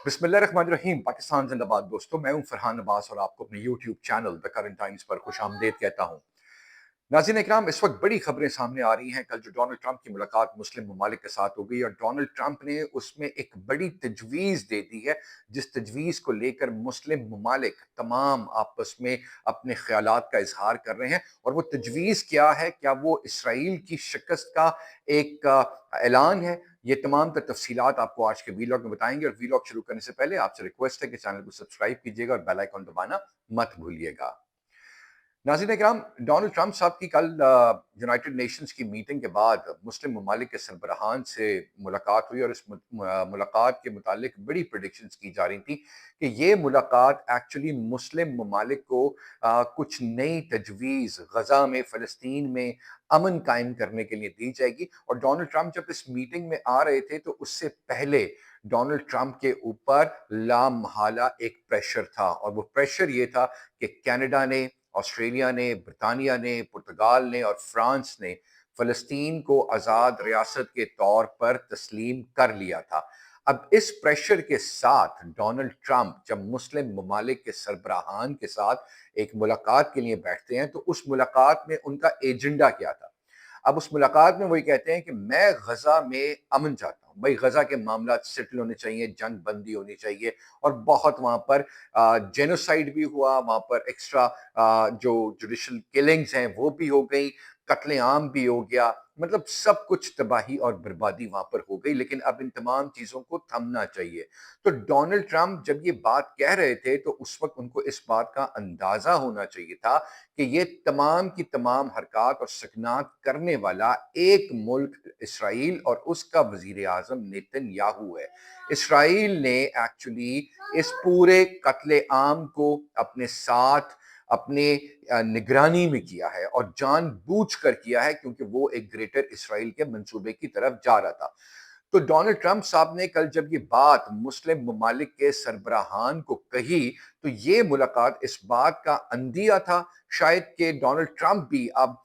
बिस्मिल्लाहिर्रहमानिर्रहीम। पाकिस्तान जिंदाबाद। दोस्तों, मैं हूं फरहान अब्बास और आपको अपने YouTube channel the current times पर खुशामदीद कहता हूं। नाज़रीन इकराम, इस वक्त बड़ी खबरें सामने आ रही हैं। कल जो डोनाल्ड ट्रंप की मुलाकात मुस्लिम ममालिक के साथ हो गई और डोनाल्ड ट्रंप ने उसमें एक बड़ी तजवीज़ दे दी है, जिस तजवीज़ को लेकर मुस्लिम ममालिक तमाम आपस में अपने ख्यालात का इजहार कर रहे हैं। और वो तजवीज़ क्या है? क्या वो इसराइल की शिकस्त का एक ऐलान है? ये तमाम तर तफसीलात आपको आज के वीलॉग में बताएंगे। और वीलॉग शुरू करने से पहले आपसे रिक्वेस्ट है कि चैनल को सब्सक्राइब कीजिएगा और बेल आइकन दबाना मत भूलिएगा। नाज़रीन इकराम, डोनाल्ड ट्रंप साहब की कल यूनाइटेड नेशंस की मीटिंग के बाद मुस्लिम ममालिक के सरबराहान से मुलाकात हुई और इस मुलाकात के मुतालिक बड़ी प्रेडिक्शंस की जा रही थी कि ये मुलाकात एक्चुअली मुस्लिम ममालिक को कुछ नई तजवीज़ गज़ा में, फ़लस्तीन में अमन कायम करने के लिए दी जाएगी। और डोनाल्ड ट्रंप जब इस मीटिंग में आ रहे थे तो उससे पहले डोनाल्ड ट्रंप के ऊपर लामहला एक प्रेशर था, और वो प्रेशर ये था कि कनाडा ने, ऑस्ट्रेलिया ने, ब्रिटानिया ने, पुर्तगाल ने और फ्रांस ने फ़लस्तीन को आज़ाद रियासत के तौर पर तस्लीम कर लिया था। अब इस प्रेशर के साथ डोनाल्ड ट्रंप जब मुस्लिम ममालिक के सरबराहान के साथ एक मुलाकात के लिए बैठते हैं तो उस मुलाकात में उनका एजेंडा क्या था? अब उस मुलाकात में वही कहते हैं कि मैं गजा में अमन चाहता हूँ। भाई, गजा के मामला सेटल होने चाहिए, जंग बंदी होनी चाहिए। और बहुत वहां पर जेनोसाइड भी हुआ, वहां पर एक्स्ट्रा जो जुडिशल किलिंग्स हैं वो भी हो गई, कत्लेआम भी हो गया। मतलब सब कुछ तबाही और बर्बादी वहां पर हो गई। लेकिन अब इन तमाम चीजों को थमना चाहिए। तो डोनाल्ड ट्रंप जब ये बात कह रहे थे तो उस वक्त उनको इस बात का अंदाजा होना चाहिए था कि ये तमाम की तमाम हरकत और सकनात करने वाला एक मुल्क इसराइल और उसका वजीर आजम नेतन्याहू है। इसराइल ने एक्चुअली इस पूरे कत्ले आम को अपने साथ, अपने निगरानी में किया है और जानबूझकर किया है, क्योंकि वो एक ग्रेटर इसराइल के मंसूबे की तरफ जा रहा था। तो डोनाल्ड ट्रंप साहब ने कल जब ये बात मुस्लिम ममालिक के सरबराहान को कही तो ये मुलाकात इस बात का अंदिया था शायद कि डोनाल्ड ट्रंप भी अब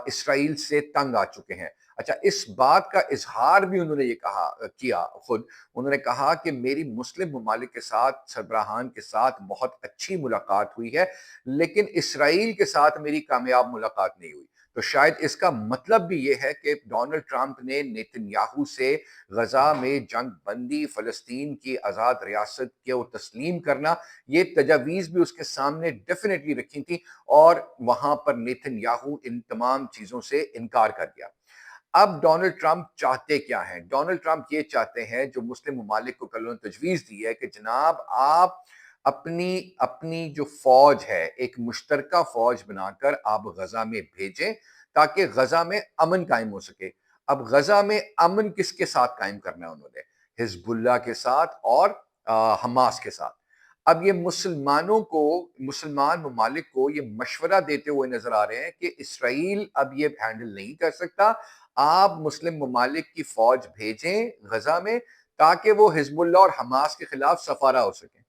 इसराइल से तंग आ चुके हैं। अच्छा, इस बात का इजहार भी उन्होंने ये कहा किया खुद। उन्होंने कहा कि मेरी मुस्लिम ममालिक के साथ, सरबराहान के साथ बहुत अच्छी मुलाकात हुई है, लेकिन इसराइल के साथ मेरी कामयाब मुलाकात नहीं हुई। तो शायद इसका मतलब भी ये है कि डोनाल्ड ट्रंप ने नेतन्याहू से गजा में जंग बंदी, फलस्तीन की आज़ाद रियासत को तस्लीम करना, ये तजावीज़ भी उसके सामने डेफिनेटली रखी थी। और वहां पर नेतन्याहू इन तमाम चीज़ों से इनकार कर गया। अब डोनाल्ड ट्रंप चाहते क्या हैं? डोनाल्ड ट्रंप ये चाहते हैं, जो मुस्लिम ममालिक को कल उन्होंने तजवीज़ दी है कि जनाब आप अपनी अपनी जो फौज है, एक मुश्तरका फौज बनाकर आप गजा में भेजें ताकि गजा में अमन कायम हो सके। अब गजा में अमन किसके साथ कायम करना है उन्होंने? हिजबुल्लाह के साथ और हमास के साथ। अब ये मुसलमानों को, मुसलमान ममालिक को ये मशवरा देते हुए नजर आ रहे हैं कि इसराइल अब ये हैंडल नहीं कर सकता, आप मुस्लिम ममालिक की फौज भेजें गजा में ताकि वो हिजबुल्लाह और हमास के खिलाफ सफारा हो सके।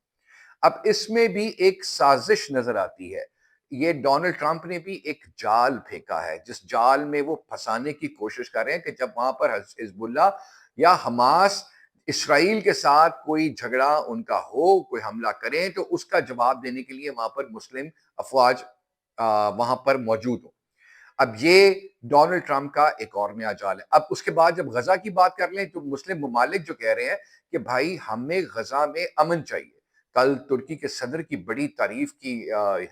अब इसमें भी एक साजिश नजर आती है। ये डोनाल्ड ट्रंप ने भी एक जाल फेंका है, जिस जाल में वो फंसाने की कोशिश कर रहे हैं कि जब वहां पर हिजबुल्लाह या हमास इसराइल के साथ कोई झगड़ा उनका हो, कोई हमला करें, तो उसका जवाब देने के लिए वहां पर मुस्लिम अफवाज वहां पर मौजूद हो। अब ये डोनाल्ड ट्रंप का एक और नया जाल है। अब उसके बाद जब गजा की बात कर लें तो मुस्लिम ममालिक जो कह रहे हैं कि भाई हमें गजा में अमन चाहिए। कल तुर्की के सदर की बड़ी तारीफ की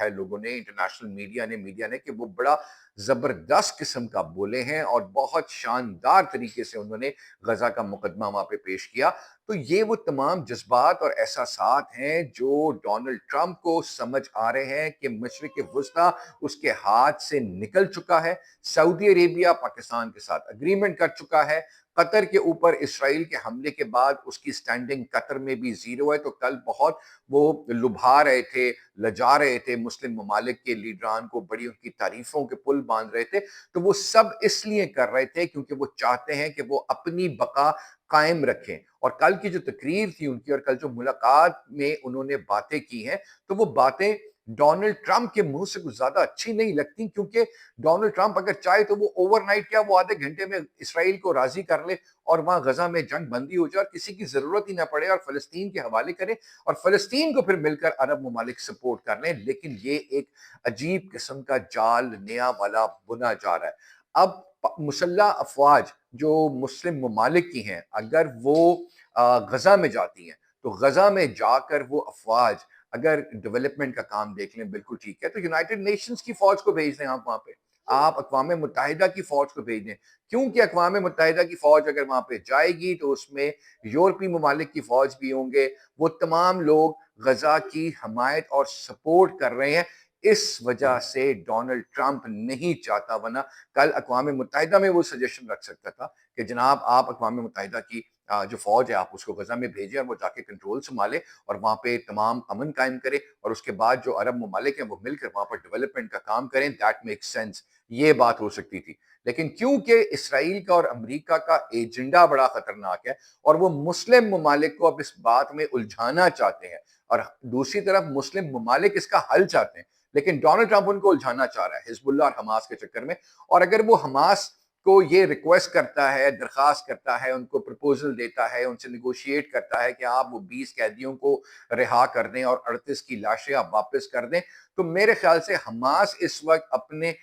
है लोगों ने, इंटरनेशनल मीडिया ने कि वो बड़ा जबरदस्त किस्म का बोले हैं और बहुत शानदार तरीके से उन्होंने गजा का मुकदमा वहां पे पेश किया। तो ये वो तमाम जज्बात और एहसासात हैं जो डोनाल्ड ट्रंप को समझ आ रहे हैं कि मशरिक वस्ता उसके हाथ से निकल चुका है। सऊदी अरेबिया पाकिस्तान के साथ अग्रीमेंट कर चुका है। कतर के ऊपर इसराइल के हमले के बाद उसकी स्टैंडिंग कतर में भी जीरो है। तो कल बहुत वो लुभा रहे थे, लजा रहे थे मुस्लिम ममालिक के लीडरान को, बड़ी उनकी तारीफों के पुल बांध रहे थे। तो वो सब इसलिए कर रहे थे क्योंकि वो चाहते हैं कि वो अपनी बका कायम रखें। और कल की जो तकरीर थी उनकी और कल जो मुलाकात में उन्होंने बातें की हैं, तो वो बातें डोनाल्ड ट्रंप के मुंह से कुछ ज्यादा अच्छी नहीं लगती, क्योंकि डोनाल्ड ट्रंप अगर चाहे तो वो ओवरनाइट क्या, वो आधे घंटे में इसराइल को राजी कर ले और वहां गजा में जंग बंदी हो जाए और किसी की जरूरत ही ना पड़े और फलस्तीन के हवाले करे और फलस्तीन को फिर मिलकर अरब ममालिक सपोर्ट कर लें। लेकिन ये एक अजीब किस्म का जाल नया वाला बुना जा रहा है। अब मुसल्ह अफवाज जो मुस्लिम ममालिक की हैं, अगर वो गजा में जाती हैं तो गजा में जाकर वो अफवाज अगर डेवलपमेंट का काम देख लें, बिल्कुल ठीक है, तो यूनाइटेड नेशंस की फौज को भेज दें आप वहां पे, आप अक़वाम मुत्तहिदा की फौज को भेज दें। क्योंकि अक़वाम मुत्तहिदा की फौज अगर वहां पे जाएगी तो उसमें यूरोपीय ममालिक की फौज भी होंगे, वो तमाम लोग गजा की हमायत और सपोर्ट कर रहे हैं। इस वजह से डोनाल्ड ट्रंप नहीं चाहता, वरना कल अक़वाम मुत्तहिदा में वो सजेशन रख सकता था कि जनाब आप अक़वाम मुत्तहिदा की जो फौज है आप उसको गजा में भेजें और वो जाके कंट्रोल संभाले और वहां पे तमाम अमन कायम करे और उसके बाद जो अरब ममालिक हैं वो मिलकर वहां पर डेवलपमेंट का काम करें। दैट मेक्स सेंस, ये बात हो सकती थी। लेकिन क्योंकि इसराइल का और अमेरिका का एजेंडा बड़ा खतरनाक है और वो मुस्लिम ममालिक को अब इस बात में उलझाना चाहते हैं और दूसरी तरफ मुस्लिम ममालिक इसका हल चाहते हैं, लेकिन डोनाल्ड ट्रंप उनको उलझाना चाह रहा है हिजबुल्लाह और हमास के चक्कर में। और अगर वो हमास को ये रिक्वेस्ट करता है, दरखास्त करता है, उनको प्रपोजल देता है, उनसे निगोशिएट करता है कि आप वो 20 कैदियों को रिहा कर दें और 38 की लाशें आप वापस कर दें, तो मेरे ख्याल से हमास इस वक्त अपने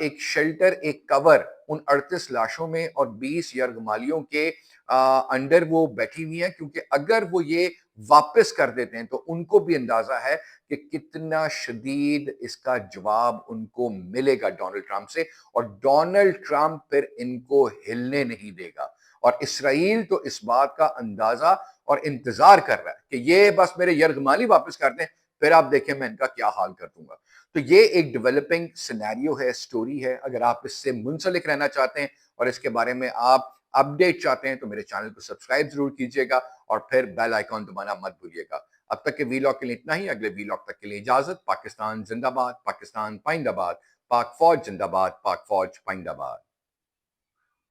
एक शेल्टर, एक कवर उन 38 लाशों में और 20 यरगमालियों के अंडर वो बैठी हुई है, क्योंकि अगर वो ये वापस कर देते हैं तो उनको भी अंदाजा है कि कितना शदीद इसका जवाब उनको मिलेगा डोनाल्ड ट्रंप से, और डोनाल्ड ट्रंप फिर इनको हिलने नहीं देगा। और इसराइल तो इस बात का अंदाजा और इंतजार कर रहा है कि ये बस मेरे यरगमाली वापस कर दें, फिर आप देखें मैं इनका क्या हाल कर दूंगा। तो ये एक डेवलपिंग सिनेरियो है, स्टोरी है। अगर आप इससे मुंसलिक रहना चाहते हैं और इसके बारे में आप अपडेट चाहते हैं तो मेरे चैनल को सब्सक्राइब जरूर कीजिएगा और फिर बेल आइकॉन दबाना मत भूलिएगा। अब तक के वीलॉग के लिए इतना ही। अगले वीलॉग तक के लिए इजाजत। पाकिस्तान जिंदाबाद, पाकिस्तान पाइंदाबाद, पाक फौज जिंदाबाद, पाक फौज पाइंदाबाद।